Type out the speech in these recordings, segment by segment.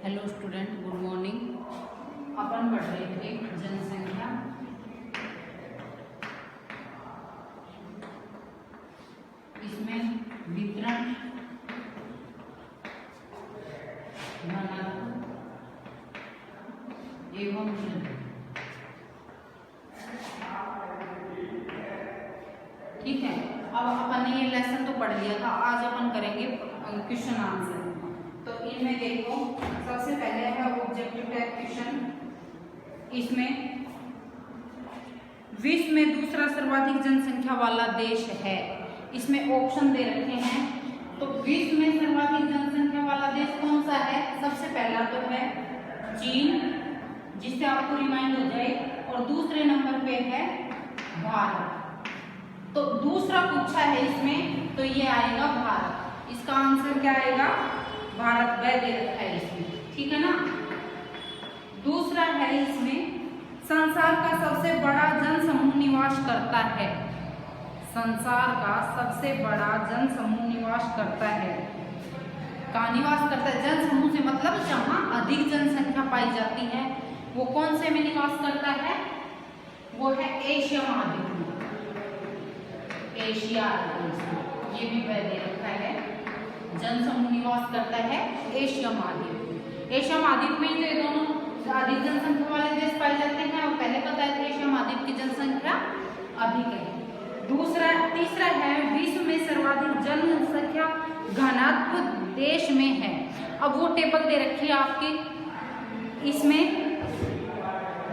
Hello student, good morning. अपन पढ़ रहे थे जनसंख्या। इसमें वितरण, घनत्व एवं वृद्धि। ठीक है, अब अपन ने ये लेसन तो पढ़ लिया था। आज अपन करेंगे क्वेश्चन आंसर। तो इनमें देखो, सबसे पहले है ऑब्जेक्टिव टाइप क्वेश्चन। इसमें विश्व में दूसरा सर्वाधिक जनसंख्या वाला देश है। इसमें ऑप्शन दे रखे हैं। तो विश्व में सर्वाधिक जनसंख्या वाला देश कौन सा है? सबसे पहला तो है चीन, जिससे आपको रिमाइंड हो जाए, और दूसरे नंबर पे है भारत। तो दूसरा पूछा है इसमें, तो ये आएगा भारत। इसका आंसर क्या आएगा? भारत वह दे रखा है इसमें, ठीक है ना। दूसरा है इसमें, संसार का सबसे बड़ा जनसमूह निवास करता है। संसार का सबसे बड़ा जनसमूह निवास करता है। कहाँ निवास करता है? जनसमूह से मतलब जहाँ अधिक जनसंख्या पाई जाती है, वो कौन से में निवास करता है? वो है एशिया महाद्वीप में। एशिया, ये भी वह दे रखा है, जनसमूह निवास करता है एशिया महाद्वीप। एशिया महाद्वीप में ये दोनों अधिक जनसंख्या वाले देश पाए जाते हैं, और पहले बताया था एशिया महाद्वीप की जनसंख्या अधिक है। तीसरा है, विश्व में सर्वाधिक जनसंख्या घनत्व देश में है। अब वो टेबल दे रखी है आपकी, इसमें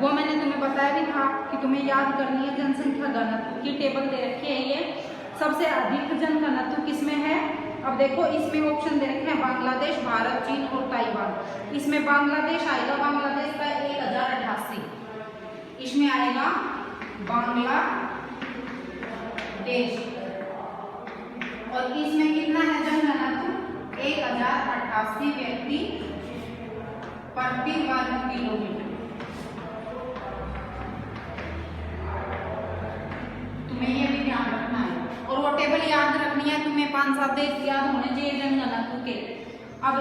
वो मैंने तुम्हें बताया भी था कि तुम्हें याद करनी है। जनसंख्या घनत्व की टेबल दे रखी है। ये सबसे अधिक जन घनत्व किसमें है? अब देखो, इसमें ऑप्शन दे रखे हैं बांग्लादेश, भारत, चीन और ताइवान। इसमें बांग्लादेश आएगा, बांग्लादेश का 1088। इसमें आएगा बांग्लादेश। और इसमें कितना है जन घनत्व? 1088 व्यक्ति प्रति वर्ग किलोमीटर। तुम्हें ये भी ध्यान रखना है, और वो टेबल याद रखनी है तुम्हें। 5-7 देश याद होने चाहिए जन घनत्व के। अब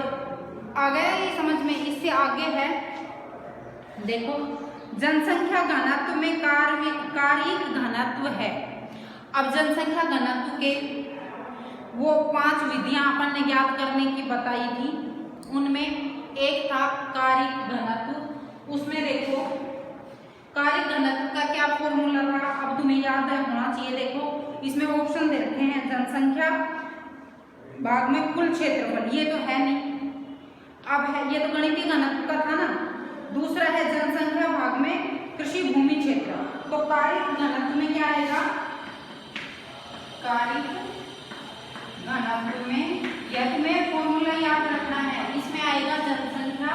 आ गया ये समझ में। इससे आगे है, देखो, जनसंख्या घनत्व में कारिक घनत्व है। अब जनसंख्या घनत्व के वो 5 विधियां अपन ने याद करने की बताई थी। उनमें एक था कारिक घनत्व। उसमें देखो, कारिक घनत्व का क्या फॉर्मूला था, अब तुम्हें याद है होना चाहिए। देखो, इसमें ऑप्शन दे रखे हैं, जनसंख्या भाग में कुल क्षेत्रफल, ये तो है नहीं। अब है, ये तो गणितीय घनत्व का था ना। दूसरा है जनसंख्या भाग में कृषि भूमि क्षेत्र। तो कारिक घनत्व में क्या आएगा? कारिक घनत्व में यह तुम्हें फॉर्मूला याद रखना है। इसमें आएगा जनसंख्या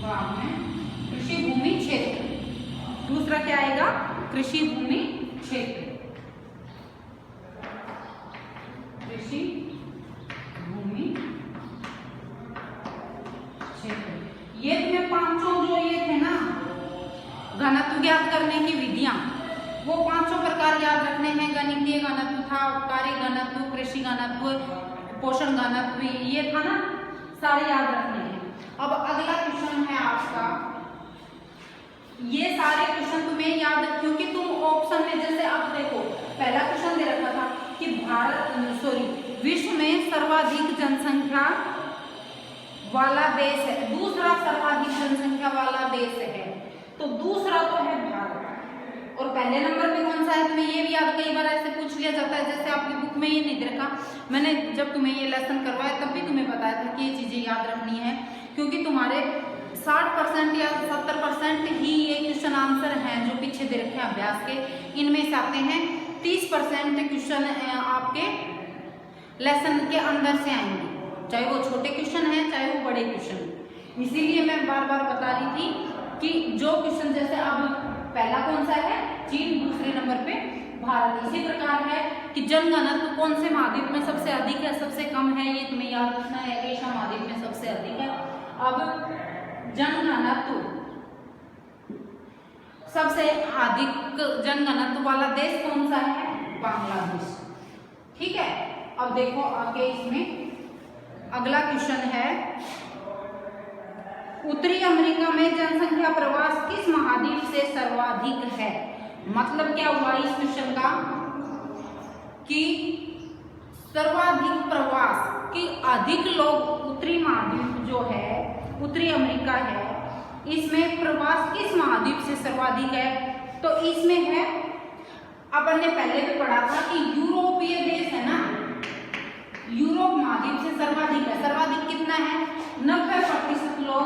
भाग में कृषि भूमि क्षेत्र। दूसरा क्या आएगा? कृषि भूमि क्षेत्र। कृषि भूमि क्षेत्र। ये तुम्हें पांचों जो ये थे ना घनत्व ज्ञात करने की विधियां, वो 5 प्रकार याद रखने हैं। गणितीय घनत्व था, कारिक घनत्व, कृषि घनत्व, पोषण घनत्व, ये था ना, सारे याद रखने हैं। अब अगला क्वेश्चन है आपका, ये सारे क्वेश्चन तुम्हें याद, क्योंकि तुम ऑप्शन में जैसे अब देखो, पहला क्वेश्चन दे रखा था कि विश्व में सर्वाधिक जनसंख्या वाला देश है। दूसरा सर्वाधिक जनसंख्या वाला देश है, तो दूसरा तो है भारत। और पहले नंबर पे कौन सा है? तुम्हें ये भी याद, कई बार ऐसे पूछ लिया जाता है, जैसे आपकी बुक में ये नहीं दे रखा। मैंने जब तुम्हें ये लेसन करवाया तब भी तुम्हें बताया था कि ये चीजें याद रखनी है, क्योंकि तुम्हारे 60% या 70% ही ये क्वेश्चन आंसर हैं जो पीछे दे रखे हैं अभ्यास के। इनमें से आते हैं 30% क्वेश्चन आपके लेसन के अंदर से आएंगे, चाहे वो छोटे क्वेश्चन हैं चाहे वो बड़े क्वेश्चन। इसीलिए मैं बार बार बता रही थी कि जो क्वेश्चन, जैसे अब पहला कौन सा है? चीन, दूसरे नंबर पे भारत। इसी प्रकार है कि जन घनत्व कौन से महाद्वीप में सबसे अधिक है, सबसे कम है, ये तुम्हें याद रखना है। एशिया महाद्वीप में सबसे अधिक है। अब जन घनत्व सबसे अधिक जनघनत्व वाला देश कौन सा है? बांग्लादेश। ठीक है। अब देखो आगे इसमें अगला क्वेश्चन है, उत्तरी अमेरिका में जनसंख्या प्रवास किस महाद्वीप से सर्वाधिक है। मतलब क्या हुआ इस क्वेश्चन का कि सर्वाधिक प्रवास कि अधिक लोग उत्तरी महाद्वीप जो है उत्तरी अमेरिका है, इसमें प्रवास किस महाद्वीप से सर्वाधिक है। तो इसमें है, अपन ने पहले भी पढ़ा था कि यूरोपीय देश है ना, यूरोप महाद्वीप से सर्वाधिक है। सर्वाधिक कितना है, 90% लोग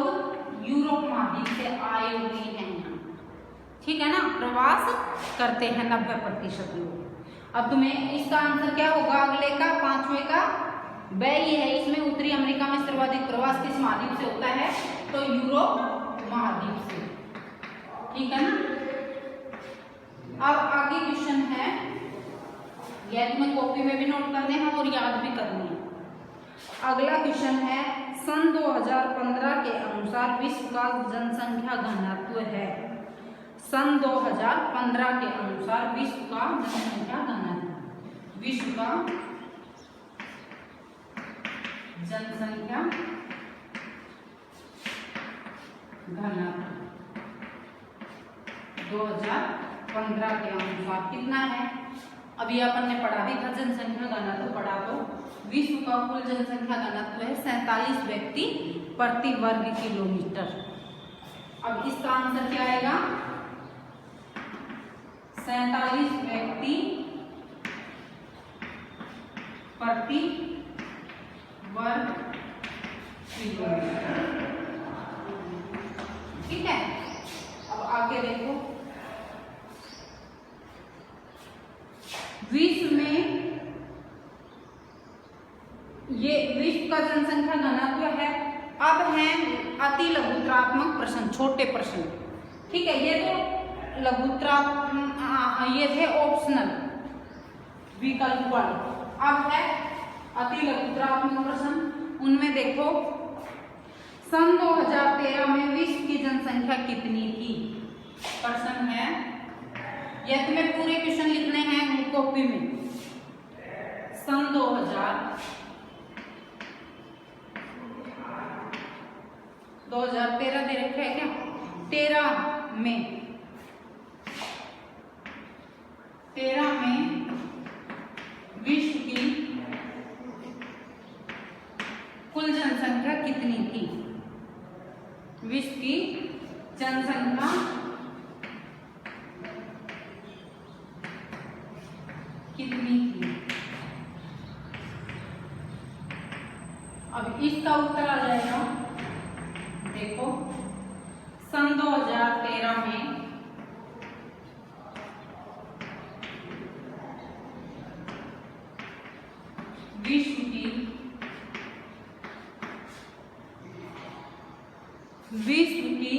यूरोप महाद्वीप से आए हुए हैं यहाँ, ठीक है ना, प्रवास करते हैं 90% लोग। अब तुम्हें इसका आंसर क्या होगा अगले का, 5वें का वही है। इसमें उत्तरी अमेरिका में सर्वाधिक प्रवास किस महाद्वीप से होता है, तो यूरोप महाद्वीप से, ठीक है ना। अब आगे क्वेश्चन है, यह तुम्हें कॉपी में भी नोट करने हैं और याद भी करने हैं। अगला क्वेश्चन है, सन 2015 के अनुसार विश्व का जनसंख्या घनत्व है। सन 2015 के अनुसार विश्व का जनसंख्या घनत्व, विश्व का जनसंख्या घनत्व 2015 के अनुसार कितना है। अभी अपन ने पढ़ा भी था जनसंख्या घनत्व पढ़ा, तो विश्व का कुल जनसंख्या घनत्व है 47 व्यक्ति प्रति वर्ग किलोमीटर। अब इसका आंसर क्या आएगा, 47 व्यक्ति प्रति वर्ग किलोमीटर, ठीक है। अब आगे देखो, विश्व में ये विश्व का जनसंख्या घनत्व है। अब है अति लघुत्रात्मक प्रश्न, छोटे प्रश्न, ठीक है। ये तो लघुत्रात्मक, ये थे ऑप्शनल विकल्प वाले। अब है अति लघुत्रात्मक प्रश्न, उनमें देखो सन 2013 में विश्व की जनसंख्या कितनी थी। प्रश्न है, यह तुम्हें पूरे क्वेश्चन लिखने हैं कॉपी में। सन 2013 दे रखा है क्या, 13 में विश्व की कुल जनसंख्या कितनी थी। विश्व की जनसंख्या कितनी थी। अब इसका उत्तर आ जाएगा, देखो सन 2013 में विश्व की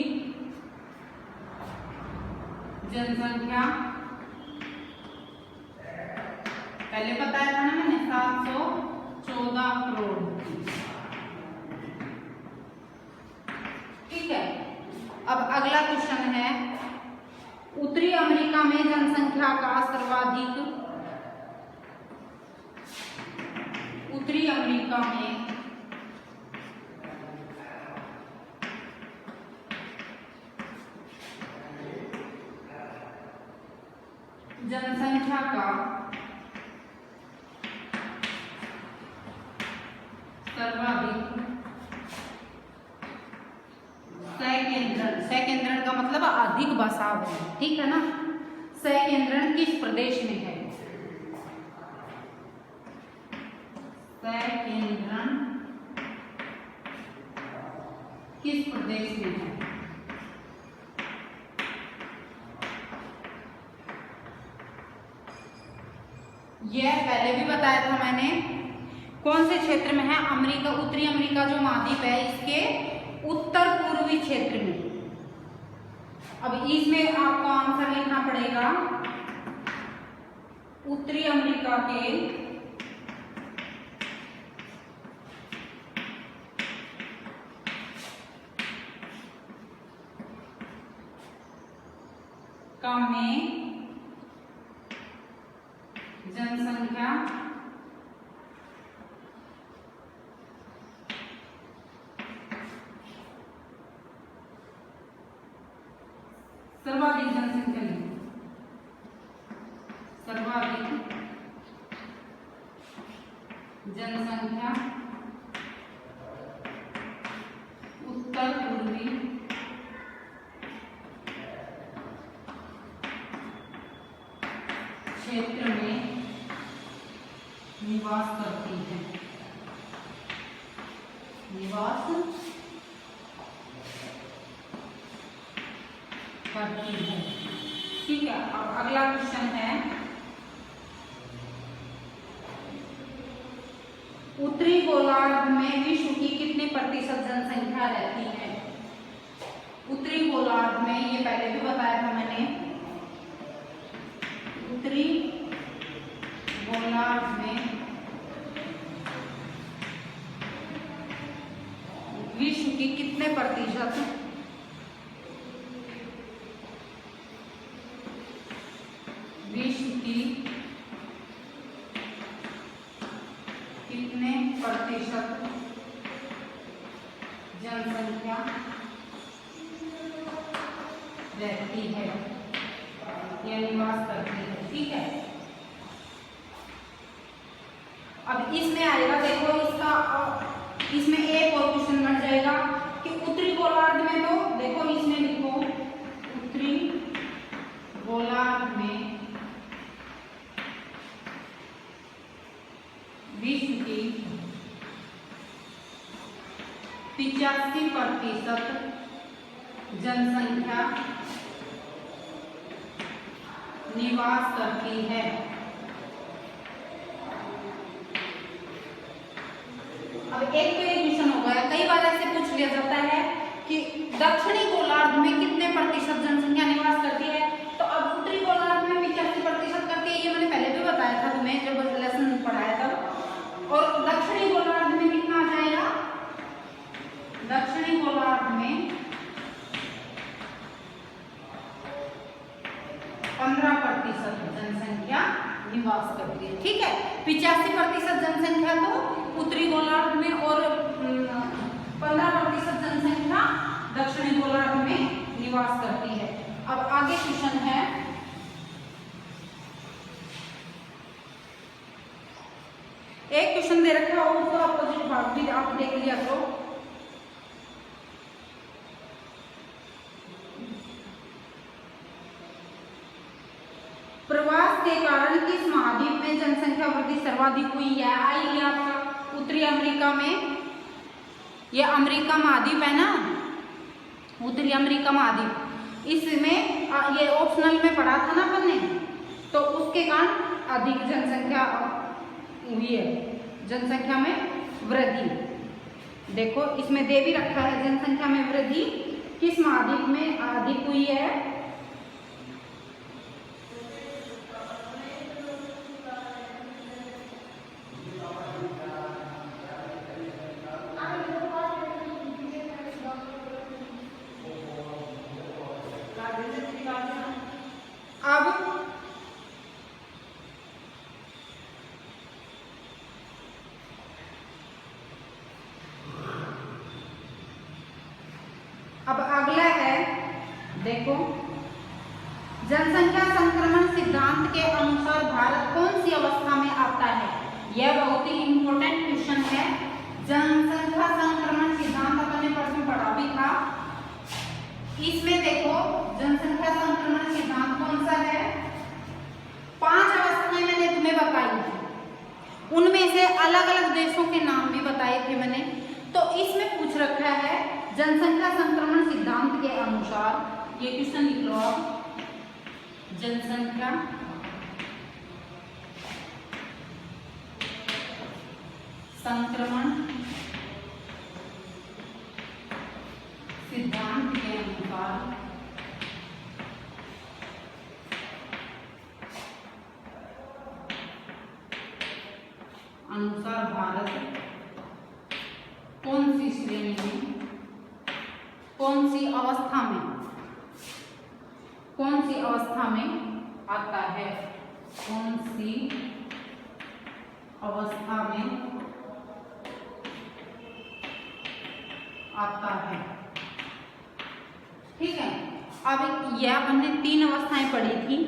जनसंख्या, पहले बताया था ना मैंने, 714 करोड़ थी, ठीक है। अब अगला क्वेश्चन है, उत्तरी अमेरिका में जनसंख्या का सर्वाधिक, उत्तरी अमेरिका में जनसंख्या का सर्वाधिक सकेंद्रण का मतलब अधिक बसाव है, ठीक है ना। सकेंद्रण किस प्रदेश में है, सकेंद्रण किस प्रदेश में है। यह पहले भी बताया था मैंने, कौन से क्षेत्र में है, अमेरिका, उत्तरी अमेरिका जो महाद्वीप है इसके उत्तर पूर्वी क्षेत्र में। अब इसमें आपको आंसर लिखना पड़ेगा, उत्तरी अमेरिका के में जनसंख्या जनसंख्या उत्तर पूर्वी क्षेत्र में निवास करती है। निवास करती है। ठीक है, अब अगला क्वेश्चन है, उत्तरी गोलार्ध में विश्व की कितने प्रतिशत जनसंख्या रहती है? उत्तरी गोलार्ध में, ये पहले भी बताया था मैंने, उत्तरी गोलार्ध में विश्व की कितने प्रतिशत विश्व की कितने प्रतिशत जनसंख्या रहती है या निवास करती है? ठीक है, अब इसमें आएगा, देखो इसका, इसमें एक और क्वेश्चन बन जाएगा कि उत्तरी गोलार्ध में, तो देखो इसमें लिखो उत्तरी गोलार्ध में विश्व की 85% जनसंख्या निवास करती है। अब एक तो एक क्वेश्चन हो गया, कई बार ऐसे पूछ लिया जाता है कि दक्षिणी गोलार्ध में कितने प्रतिशत जनसंख्या निवास करती है, तो अब उत्तरी गोलार्ध में 85% करती है, ये मैंने पहले भी बताया था तुम्हें जब लेसन पढ़ाया था। और दक्षिणी गोलार्ध में कितना आ जाएगा? दक्षिणी गोलार्ध में 15% जनसंख्या निवास करती है। ठीक है, 85% जनसंख्या तो उत्तरी गोलार्ध में और 15% जनसंख्या दक्षिणी गोलार्ध में निवास करती है। अब आगे क्वेश्चन है, एक क्वेश्चन दे रखा है उसको अपोजिट भाग भी आप देख लिया करो। प्रवास के कारण किस महाद्वीप में जनसंख्या वृद्धि सर्वाधिक हुई है? आई है आपका उत्तरी अमेरिका में, ये अमेरिका महाद्वीप है ना, उत्तरी अमेरिका महाद्वीप, इसमें ये ऑप्शनल में पढ़ा था ना अपन ने, तो उसके कारण अधिक जनसंख्या हुई है, जनसंख्या में वृद्धि। देखो इसमें दे भी रखा है, जनसंख्या में वृद्धि किस महाद्वीप में अधिक हुई है? अब अगला है, देखो जनसंख्या संक्रमण सिद्धांत के अनुसार भारत कौन सी अवस्था में आता है? यह बहुत ही इंपॉर्टेंट क्वेश्चन है। जनसंख्या संक्रमण सिद्धांत अपने प्रश्न पढ़ा भी था, इसमें देखो जनसंख्या संक्रमण सिद्धांत कौन सा है? 5 अवस्थाएं मैंने तुम्हें बताई थी, उनमें से अलग अलग देशों के नाम भी बताए थे मैंने। तो इसमें पूछ रखा है जनसंख्या संक्रमण सिद्धांत के अनुसार, ये क्वेश्चन लिख लो आप, जनसंख्या संक्रमण सिद्धांत के अनुसार भारत कौन सी श्रेणी में, कौन सी अवस्था में, कौन सी अवस्था में आता है? कौन सी अवस्था में आता है? ठीक है, अब यह हमने 3 अवस्थाएं पढ़ी थी,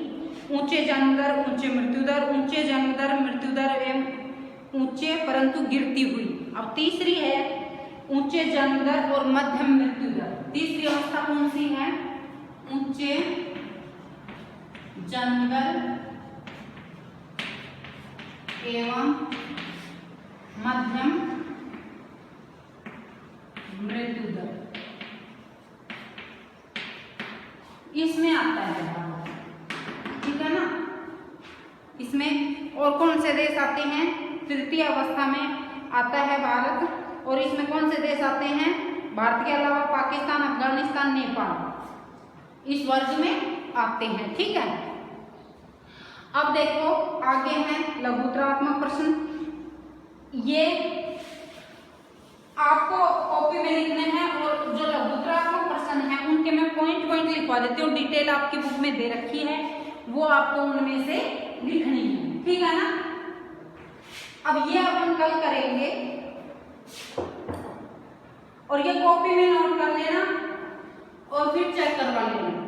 ऊंचे जन्म दर, ऊंचे मृत्यु दर, ऊंचे जन्म दर, मृत्यु दर एवं ऊंचे परंतु गिरती हुई। अब तीसरी है ऊंचे जन्म दर और मध्यम मृत्यु दर। तीसरी अवस्था कौन सी है? ऊंचे जन्म दर एवं मध्यम मृत्यु दर, इसमें आता है भारत, ठीक है ना। इसमें और कौन से देश आते हैं? तृतीय अवस्था में आता है भारत। और इसमें कौन से देश आते हैं? भारत के अलावा पाकिस्तान, अफगानिस्तान, नेपाल इस वर्ग में आते हैं, ठीक है। अब देखो आगे है लघुत्तरात्मक प्रश्न। ये आपको कॉपी में लिखने हैं और जो लघुत्तरात्मक प्रश्न है उनके मैं पॉइंट लिखवा देती हूँ। डिटेल आपकी बुक में दे रखी है, वो आपको उनमें से लिखनी है, ठीक है ना। अब ये अपन कल करेंगे और ये कॉपी में नोट कर लेना और फिर चेक करवा लेना।